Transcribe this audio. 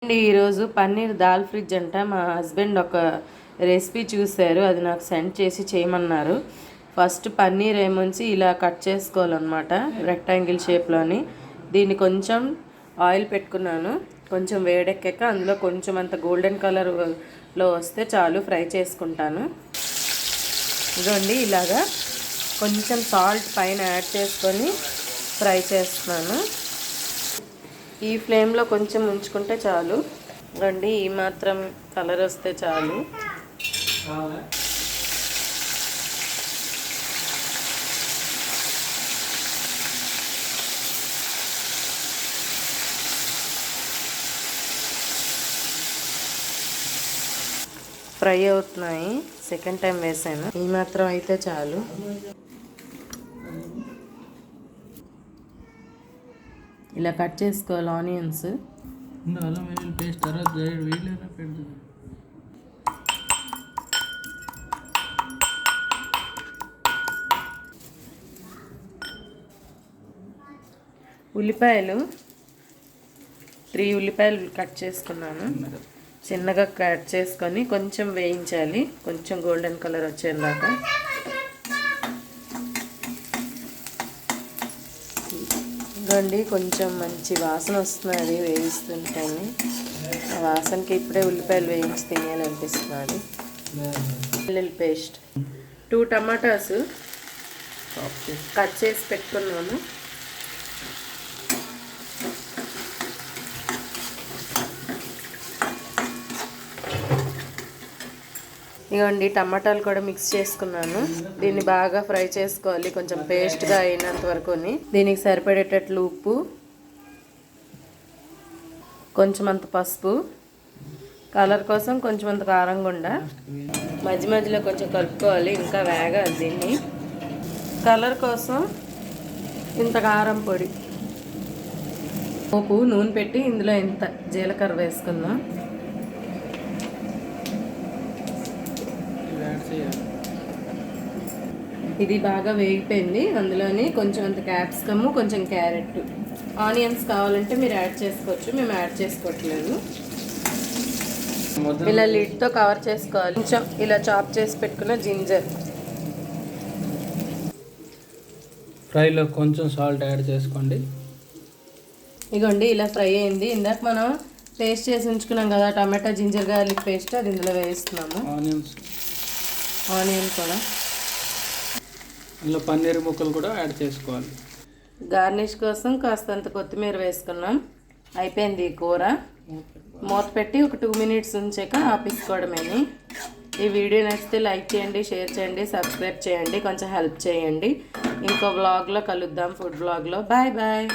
ఈరోజు పన్నీర్ దాల్ ఫ్రిడ్జ్ అంట. మా హస్బెండ్ ఒక రెసిపీ చూశారు, అది నాకు సెండ్ చేసి చేయమన్నారు. ఫస్ట్ పన్నీర్ ఏమొంచి ఇలా కట్ చేసుకోవాలన్నమాట, రెక్టాంగిల్ షేప్లోని. దీన్ని కొంచెం ఆయిల్ పెట్టుకున్నాను, కొంచెం వేడెక్కాక అందులో కొంచెం అంత గోల్డెన్ కలర్లో వస్తే చాలు, ఫ్రై చేసుకుంటాను. ఇదిగోండి ఇలాగా కొంచెం సాల్ట్ పైన యాడ్ చేసుకొని ఫ్రై చేస్తున్నాను. ఈ ఫ్లేమ్లో కొంచెం ఉంచుకుంటే చాలు రండి, ఈ మాత్రం కలర్ వస్తే చాలు. ఫ్రై అవుతున్నాయి, సెకండ్ టైం వేసాను. ఈ మాత్రం అయితే చాలు. ఇలా కట్ చేసుకోవాలి ఆనియన్స్. ఉల్లిపాయలు 3 ఉల్లిపాయలు కట్ చేసుకున్నాను, చిన్నగా కట్ చేసుకొని కొంచెం వేయించాలి, కొంచెం గోల్డెన్ కలర్ వచ్చేదాకా. ఇదిగోండి కొంచెం మంచి వాసన వస్తున్నది వేయిస్తుంటేనే. ఆ వాసనకి ఇప్పుడే ఉల్లిపాయలు వేయించి తినేయాలనిపిస్తున్నది. వెల్లుల్లి పేస్ట్, 2 టమాటాస్ కట్ చేసి పెట్టుకున్నాము. ఇదిగోండి టమాటాలు కూడా మిక్స్ చేసుకున్నాను. దీన్ని బాగా ఫ్రై చేసుకోవాలి, కొంచెం పేస్ట్గా అయినంత వరకు. దీనికి సరిపడేటట్లు ఉప్పు, కొంచెం అంత పసుపు, కలర్ కోసం కొంచెం అంత కారం గుండా. మధ్య మధ్యలో కొంచెం కలుపుకోవాలి, ఇంకా వేగాలి. దీన్ని కలర్ కోసం ఇంత కారం పొడి, పోపు, నూనె పెట్టి ఇందులో ఇంత జీలకర్ర వేసుకుందాం. ఇది బాగా వేగిపోయింది. అందులోని కొంచెం అంత క్యాప్సికమ్, కొంచెం క్యారెట్, ఆనియన్స్ కావాలంటే మీరు యాడ్ చేసుకోవచ్చు, మేము యాడ్ చేసుకోవట్లేదు. ఇలా లిడ్తో కవర్ చేసుకోవాలి. కొంచెం ఇలా చాప్ చేసి పెట్టుకున్న జింజర్, ఫ్రైలో కొంచెం సాల్ట్ యాడ్ చేసుకోండి. ఇదిగోండి ఇలా ఫ్రై అయింది. ఇందాక మనం పేస్ట్ చేసి ఉంచుకున్నాం కదా టమాటా జింజర్ గార్లిక్ పేస్ట్, అది ఇందులో వేస్తున్నాము. ఆనియన్ కూడా, ఇందులో పన్నీర్ ముక్కలు కూడా యాడ్ చేసుకోవాలి. గార్నిష్ కోసం కాస్తంత కొత్తిమీర వేసుకున్నాం. అయిపోయింది ఈ కూర. మూత పెట్టి ఒక 2 మినిట్స్ ఉంచాక ఆపేసుకోవడమేని. ఈ వీడియో నచ్చితే లైక్ చేయండి, షేర్ చేయండి, సబ్స్క్రైబ్ చేయండి, కొంచెం హెల్ప్ చేయండి. ఇంకో వ్లాగ్లో కలుద్దాం, ఫుడ్ వ్లాగ్లో. Bye bye.